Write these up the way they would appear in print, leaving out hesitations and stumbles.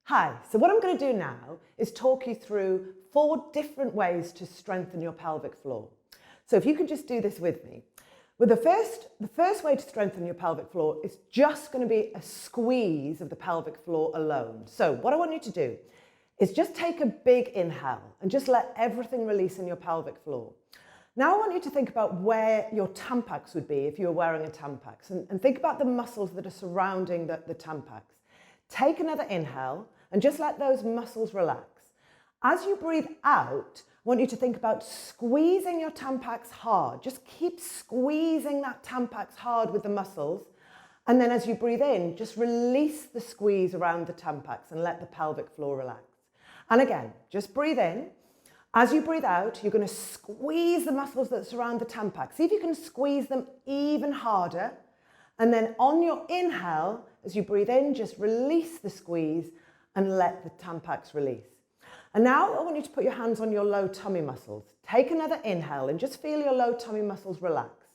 Hi, so what I'm going to do now is talk you through 4 different ways to strengthen your pelvic floor. So if you can just do this with me. Well, the first way to strengthen your pelvic floor is just going to be a squeeze of the pelvic floor alone. So what I want you to do is just take a big inhale and just let everything release in your pelvic floor. Now I want you to think about where your tampax would be if you were wearing a tampax, and think about the muscles that are surrounding the tampax. Take another inhale and just let those muscles relax. As you breathe out, I want you to think about squeezing your tampax hard. Just keep squeezing that tampax hard with the muscles. And then as you breathe in, just release the squeeze around the tampax and let the pelvic floor relax. And again, just breathe in. As you breathe out, you're going to squeeze the muscles that surround the tampax. See if you can squeeze them even harder. And then on your inhale, as you breathe in, just release the squeeze and let the tampax release. And now I want you to put your hands on your low tummy muscles. Take another inhale and just feel your low tummy muscles relax.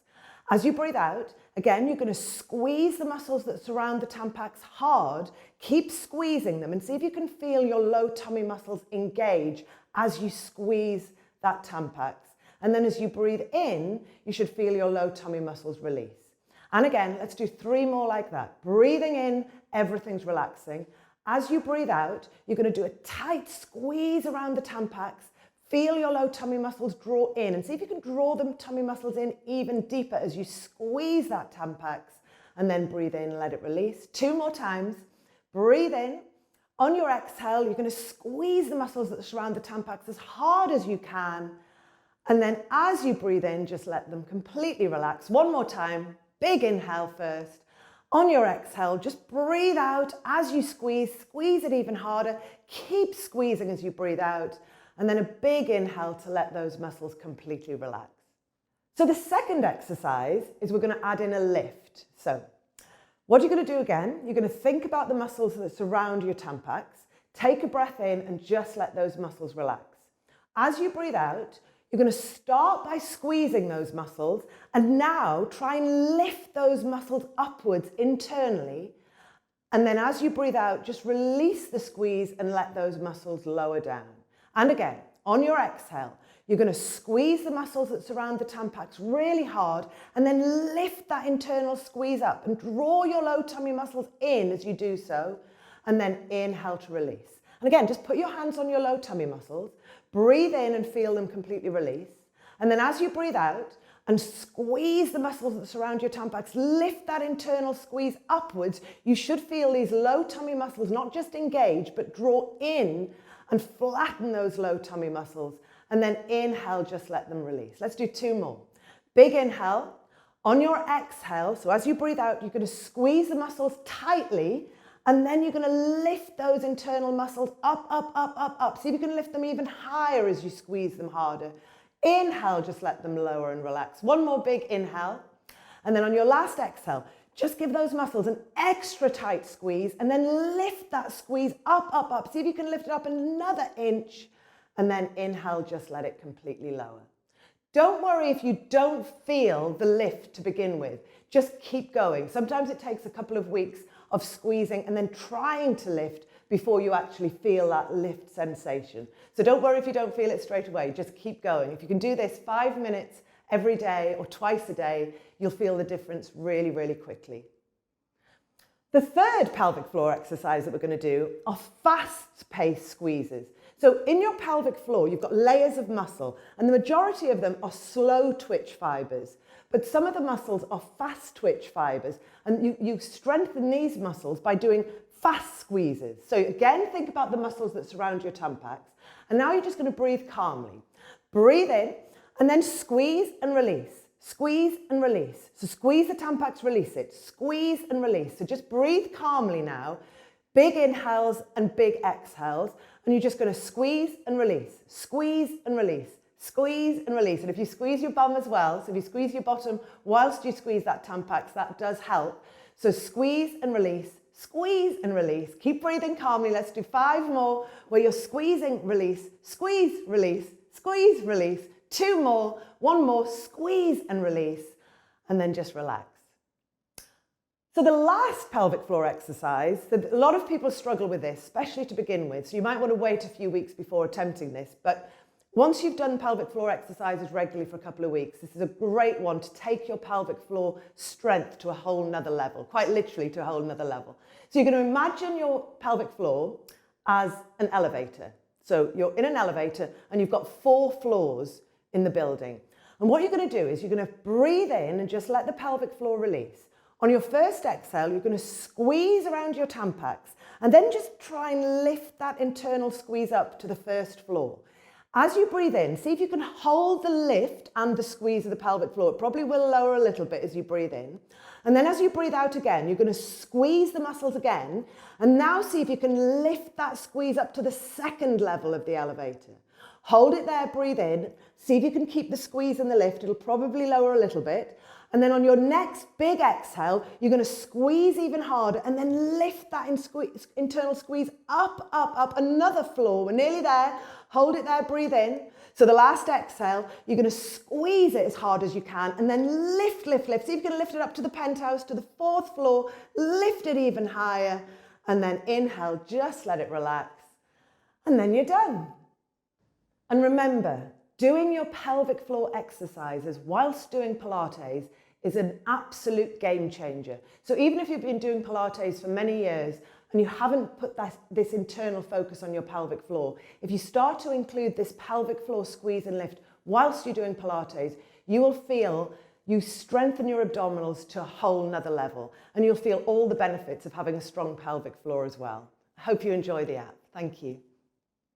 As you breathe out, again, you're going to squeeze the muscles that surround the tampax hard. Keep squeezing them and see if you can feel your low tummy muscles engage as you squeeze that tampax. And then as you breathe in, you should feel your low tummy muscles release. And again, let's do 3 more like that. Breathing in, everything's relaxing. As you breathe out, you're going to do a tight squeeze around the tampax. Feel your low tummy muscles draw in and see if you can draw the tummy muscles in even deeper as you squeeze that tampax. And then breathe in, let it release. 2 more times. Breathe in. On your exhale, you're going to squeeze the muscles that surround the tampax as hard as you can. And then as you breathe in, just let them completely relax. 1 more time. Big inhale first. On your exhale, just breathe out as you squeeze it even harder. Keep squeezing as you breathe out. And then a big inhale to let those muscles completely relax. So the second exercise is we're going to add in a lift. So what you're going to do again, you're going to think about the muscles that surround your tampax. Take a breath in and just let those muscles relax. As you breathe out, you're going to start by squeezing those muscles and now try and lift those muscles upwards internally. And then as you breathe out, just release the squeeze and let those muscles lower down. And again, on your exhale, you're going to squeeze the muscles that surround the tampax really hard and then lift that internal squeeze up and draw your low tummy muscles in as you do so. And then inhale to release. And again, just put your hands on your low tummy muscles, breathe in and feel them completely release. And then as you breathe out and squeeze the muscles that surround your tampax, lift that internal squeeze upwards, you should feel these low tummy muscles not just engage, but draw in and flatten those low tummy muscles. And then inhale, just let them release. Let's do 2 more. Big inhale. On your exhale, so as you breathe out, you're going to squeeze the muscles tightly. And then you're going to lift those internal muscles up, up, up, up, up. See if you can lift them even higher as you squeeze them harder. Inhale, just let them lower and relax. 1 more big inhale. And then on your last exhale, just give those muscles an extra tight squeeze and then lift that squeeze up, up, up. See if you can lift it up another inch. And then inhale, just let it completely lower. Don't worry if you don't feel the lift to begin with. Just keep going. Sometimes it takes a couple of weeks of squeezing and then trying to lift before you actually feel that lift sensation. So don't worry if you don't feel it straight away, just keep going. If you can do this 5 minutes every day or twice a day, you'll feel the difference really, really quickly. The third pelvic floor exercise that we're going to do are fast-paced squeezes. So in your pelvic floor, you've got layers of muscle, and the majority of them are slow twitch fibers. But some of the muscles are fast twitch fibers, and you strengthen these muscles by doing fast squeezes. So again, think about the muscles that surround your tampax. And now you're just going to breathe calmly. Breathe in, and then squeeze and release. Squeeze and release. So squeeze the tampax, release it. Squeeze and release. So just breathe calmly now. Big inhales and big exhales. And you're just going to squeeze and release. Squeeze and release. Squeeze and release. And if you squeeze your bum as well, so if you squeeze your bottom whilst you squeeze that tampax, that does help. So squeeze and release. Squeeze and release. Keep breathing calmly. Let's do 5 more where you're squeezing, release, squeeze, release, squeeze, release. 2 more, 1 more, squeeze and release, and then just relax. So the last pelvic floor exercise, a lot of people struggle with this, especially to begin with. So you might want to wait a few weeks before attempting this. But once you've done pelvic floor exercises regularly for a couple of weeks, this is a great one to take your pelvic floor strength to a whole nother level, quite literally to a whole nother level. So you're going to imagine your pelvic floor as an elevator. So you're in an elevator and you've got 4 floors in the building. And what you're going to do is you're going to breathe in and just let the pelvic floor release. On your first exhale, you're going to squeeze around your tampax and then just try and lift that internal squeeze up to the first floor. As you breathe in, see if you can hold the lift and the squeeze of the pelvic floor. It probably will lower a little bit as you breathe in. And then as you breathe out again, you're going to squeeze the muscles again. And now see if you can lift that squeeze up to the second level of the elevator. Hold it there, breathe in. See if you can keep the squeeze and the lift. It'll probably lower a little bit. And then on your next big exhale, you're going to squeeze even harder and then lift that internal squeeze up, up, up, another floor. We're nearly there. Hold it there, breathe in. So the last exhale, you're going to squeeze it as hard as you can and then lift, lift, lift. See if you can lift it up to the penthouse, to the 4th floor, lift it even higher, and then inhale, just let it relax. And then you're done. And remember, doing your pelvic floor exercises whilst doing Pilates is an absolute game changer. So even if you've been doing Pilates for many years and you haven't put this internal focus on your pelvic floor, if you start to include this pelvic floor squeeze and lift whilst you're doing Pilates, you will feel you strengthen your abdominals to a whole nother level, and you'll feel all the benefits of having a strong pelvic floor as well. I hope you enjoy the app. Thank you.